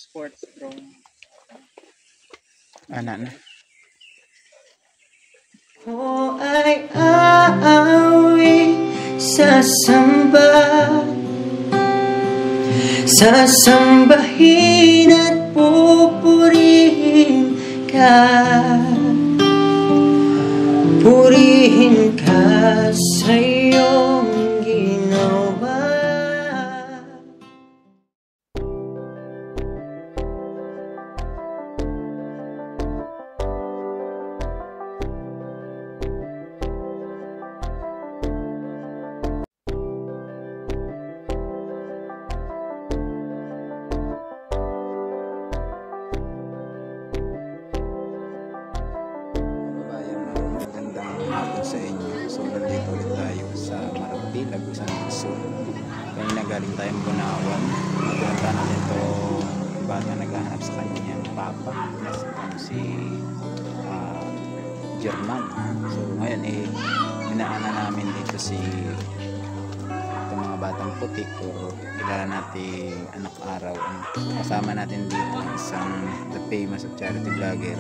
sports drone. Ana na. Ako ay aawi sasamba, sasambahin at pupurihin ka, purihin ka sa iyong ginawa. Magandang hapon sa inyo. So nandito ulit tayo sa Marapi, Lagusan del Sur. Kanina galing tayong Bunawan. Pinunta natin ito bata naghahanap sa kanyang papa na si German. So ngayon inaanan namin dito si itong mga batang puti o kilala natin anak araw. Kasama natin dito isang the famous charity vlogger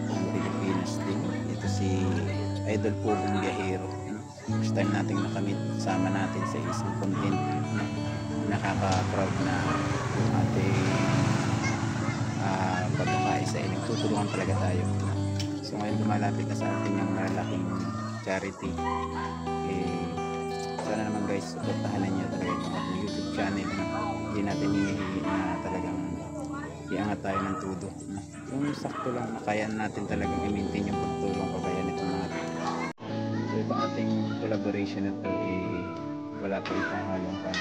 ng Pilipinas din. Ito si Idol Pugong Biyahero. First time nating nakamit, kasama natin sa isang content. Nakaka-proud na ating pagkakaisa. Nagtutulungan talaga tayo. So ngayon lumalapit na sa atin yung malalaking charity. Sana naman guys, supportahan niyo talaga yung ating YouTube channel. Hindi natin hinihingi na talagang iangat tayo ng tudo. Yung sakto lang, kaya natin talagang i-maintain yung pagtulong kagaya nitong mga so ito ating collaboration na ito wala pa itong halong pan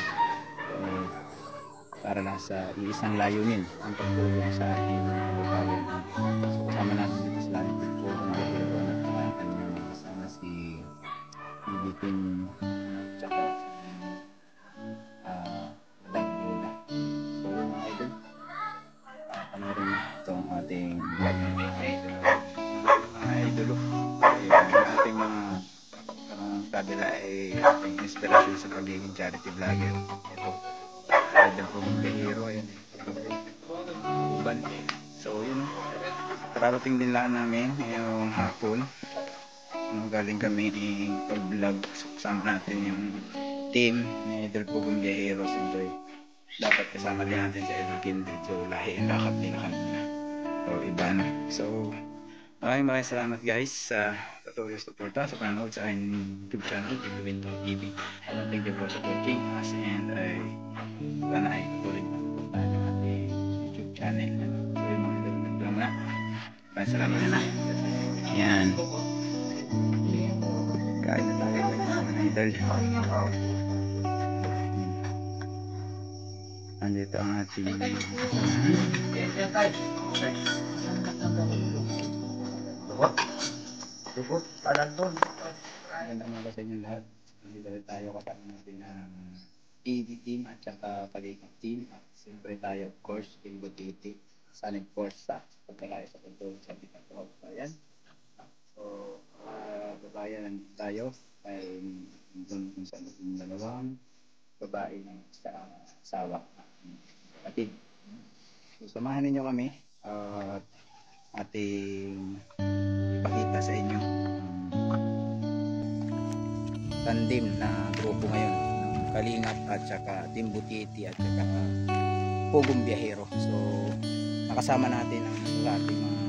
para lang sa isang layunin ang pagtulong sa ating kababayan. So kasama natin dito sa lahat ng Pugong Biyahero na kanyang kasama si Bibitin tsaka Dagyola. So yung mga idol, panoorin na itong ating vlog mga idolo. Yung ating mga kabila ay ating inspirasyon sa pagiging charity vlogger. Ito Idol Pugong Biyahero, ayun Uban. So yun, kararating din lang namin ngayong hapon. Galing kami pag-vlog, kasama natin yung team ni Idol Pugong Biyahero. Siyempre dapat kasama din natin sa Idol Kindred. So lahi ang lakad nila kanina. So iba na. So maraming salamat guys sa patuloy suporta sa panonood sa aking YouTube channel, Window TV. Thank you for supporting us and sana ay patuloy na suportahan yung ating YouTube channel. So yung mga idol lang na. Maraming salamat na. Yan. Kain na tayo mga idol. Andito ang ating Lubot, talan doon. Magandang mga sa inyo lahat. Nandito tayo kasama natin ang TV team at saka Kalingap team. At siyempre tayo, of course, Team Butiti. Sonic Force sa pagkakaya sa pagtulong sa ating kababayan. So, babayan tayo ay doon kung saan yung dalawang babae sa asawa. Kapatid. So, samahan ninyo kami at ating ipakita sa inyo tandem na grupo ngayon ng Kalingap at saka Team Butiti at saka Pugong Biyahero. So nakasama natin ang ating mga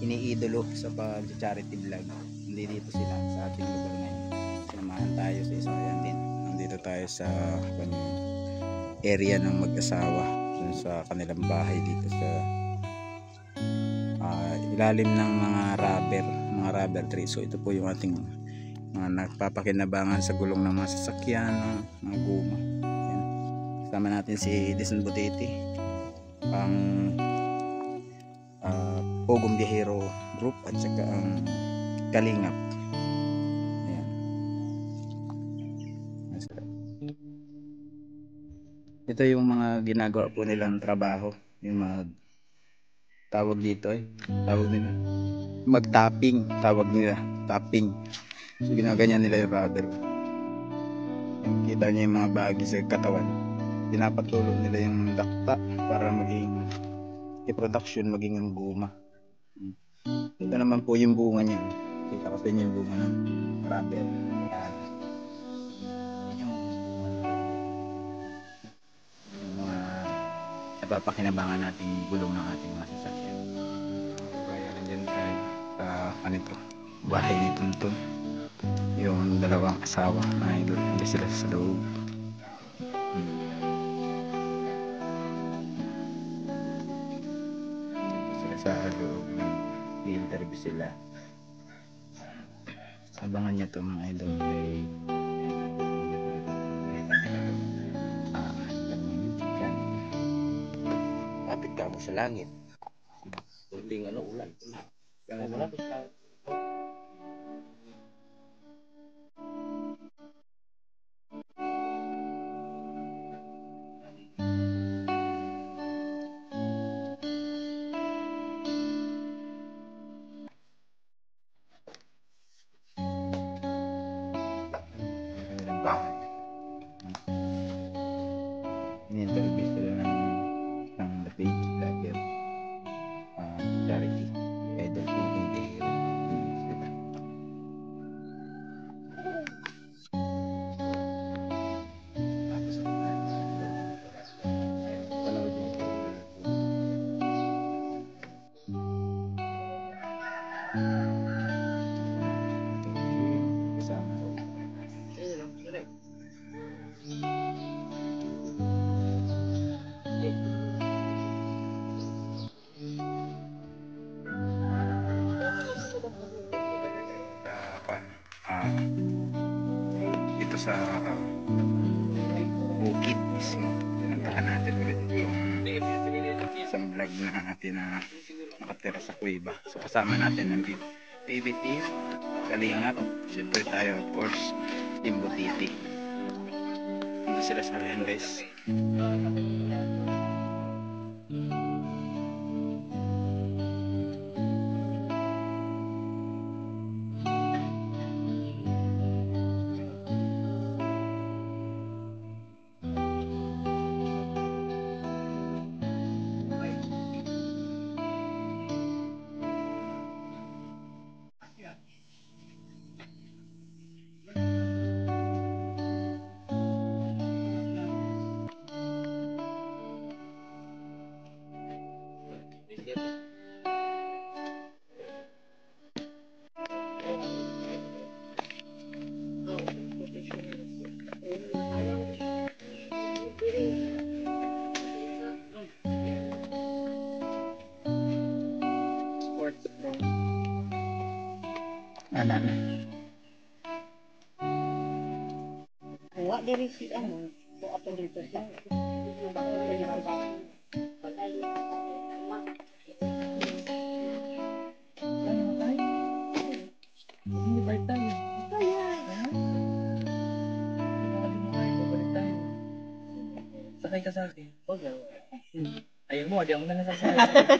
iniidolo sa pag-charity vlog. Nandito sila sa ating lugar ngayon. Sinamahan tayo sa isang din. Nandito tayo sa area ng mag-asawa dun sa kanilang bahay dito sa ilalim ng mga rubber tree. So ito po yung ating mga nagpapakinabangan sa gulong ng mga sasakyan, mga guma. Ayan. Kasama natin si Dison Butiti, ang Pugong Biyahero group at saka ang Kalingap. Ayan. Ito yung mga ginagawa po nilang trabaho, yung mga tawag dito tawag nila mag-tapping, tawag nila tapping. So ginaganyan nila yung rubber. Kita niyo yung mga bagay sa katawan, pinapatulog nila yung dakta para maging i-production maging ang guma. Ito naman po yung bunga niya. Kita ko sa inyo yung bunga ng rubber. Yan. Yung mga napapakinabangan nating gulong ng ating mga sasakyan. Kaya nandyan tayo sa kanito, bahay ni Tuntun. Yung dalawang asawa na idol, hindi sila sa loob. Sila sa loob, i-interview sila. Sabangan niya to mga idol. Kapit ka mo sa langit. Kunting ano, ulan. Ulan. Ini-interview sila ng The Page Vlogger, Charity, idol po ng Bihiro. Sila. Panood niyo po. Kasama. Dito sa bukid mismo. Pinuntahan natin ulit yung isang vlog na natin na nakatira sa Cueva. So kasama natin ang PBT, Kalingap, syempre tayo of course, Team Butiti. Dito sila sa akin guys. Ano na? Wala diri si ano, so ato dito sa sakay ka sa akin. Huwag na. Ayaw mo, di ako na nasasakay.